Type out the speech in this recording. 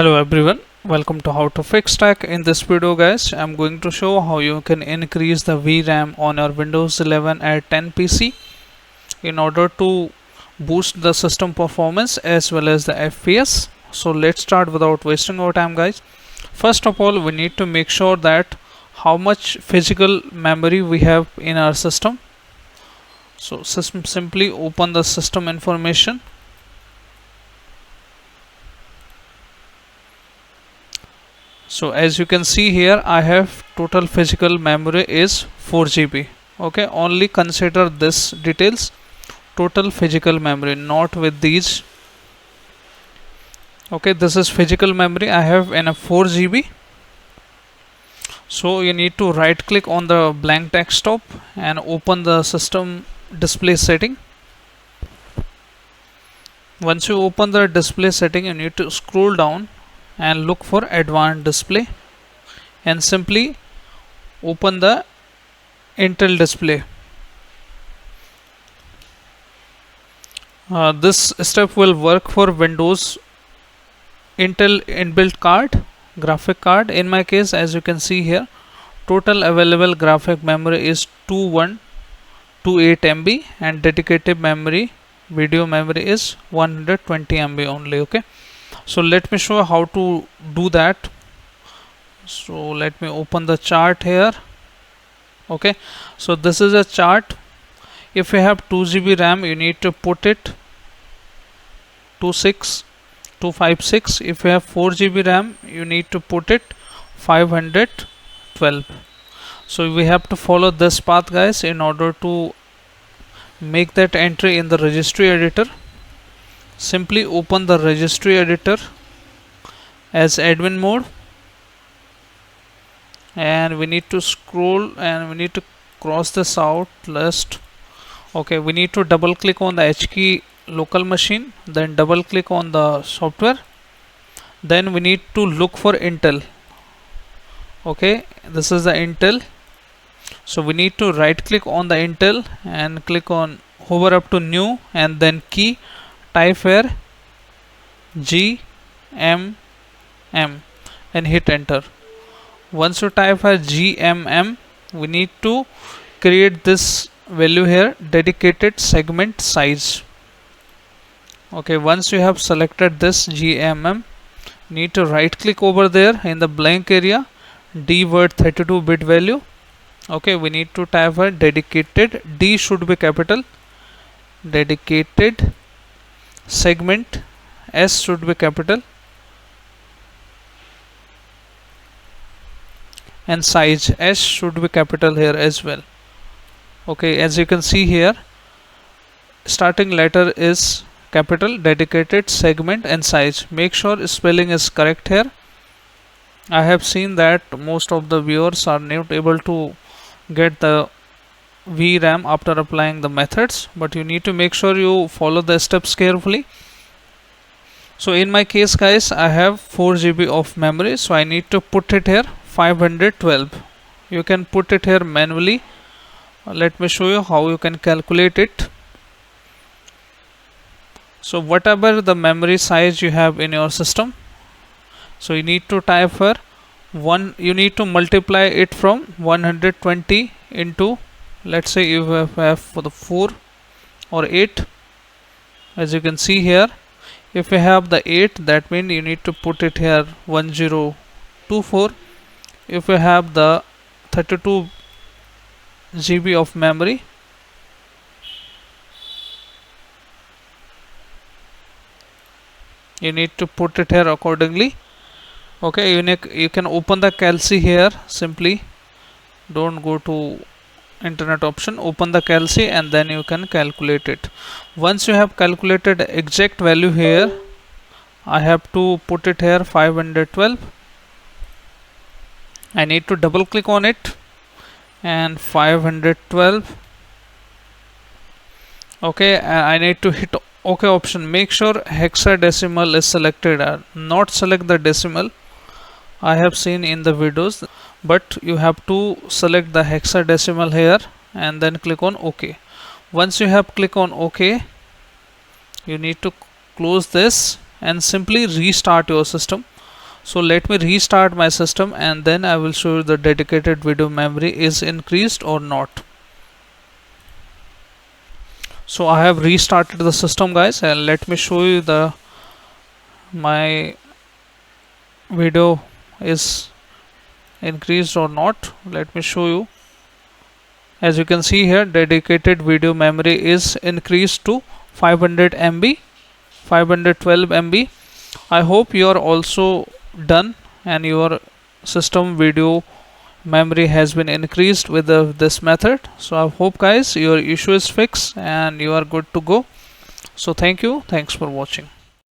Hello everyone, welcome to How to Fix Tech. In this video guys, I'm going to show how you can increase the VRAM on your Windows 11 at 10 PC in order to boost the system performance as well as the FPS. So let's start without wasting our time guys. First of all, we need to make sure that how much physical memory we have in our system. So simply open the system information. So as you can see here, I have total physical memory is 4 GB. Okay, only consider this details, total physical memory, not with these. Okay, this is physical memory I have in a 4 GB. So you need to right click on the blank desktop and open the system display setting. Once you open the display setting, you need to scroll down and look for advanced display and simply open the Intel display. This step will work for Windows Intel inbuilt card, graphic card. In my case, as you can see here, total available graphic memory is 2128 MB and dedicated memory, video memory is 120 MB only. Okay, so let me show how to do that. So let me open the chart here. Okay, so this is a chart. If you have 2 GB RAM, you need to put it 256. If you have 4 GB RAM, you need to put it 512. So we have to follow this path guys in order to make that entry in the registry editor. Simply open the registry editor as admin mode, and we need to scroll and we need to cross this out list. Okay, we need to double click on the H key local machine, then double click on the software, then we need to look for Intel. Okay, this is the Intel. So we need to right click on the Intel and click on hover up to new and then key, type here GMM and hit enter. Once you type here GMM, we need to create this value here, dedicated segment size. Okay, once you have selected this GMM, need to right click over there in the blank area, D word 32-bit value. Okay, we need to type here dedicated, D should be capital, dedicated segment, S should be capital, and size, S should be capital here as well. Okay, as you can see here, starting letter is capital, dedicated segment and size. Make sure spelling is correct here. I have seen that most of the viewers are not able to get the VRAM after applying the methods, but you need to make sure you follow the steps carefully. So in my case guys, I have 4 GB of memory, so I need to put it here 512. You can put it here manually. Let me show you how you can calculate it. So whatever the memory size you have in your system, so you need to type here you need to multiply it from 120 into, let's say you have for the 4 or 8. As you can see here, if you have the 8, that means you need to put it here 1024. If you have the 32 GB of memory, you need to put it here accordingly. Okay, you can open the calc here. Simply don't go to internet option, open the calc and then you can calculate it. Once you have calculated exact value here, I have to put it here 512. I need to double click on it and 512. Okay, I need to hit OK option. Make sure hexadecimal is selected, not select the decimal. I have seen in the videos, but you have to select the hexadecimal here and then click on OK. Once you have click on OK, you need to close this and simply restart your system. So let me restart my system and then I will show you the dedicated video memory is increased or not. So I have restarted the system, guys, and let me show you the my video is increased or not. Let me show you. As you can see here, dedicated video memory is increased to 500 MB, 512 MB. I hope you are also done and your system video memory has been increased with this method. So I hope, guys, your issue is fixed and you are good to go. So thank you, thanks for watching.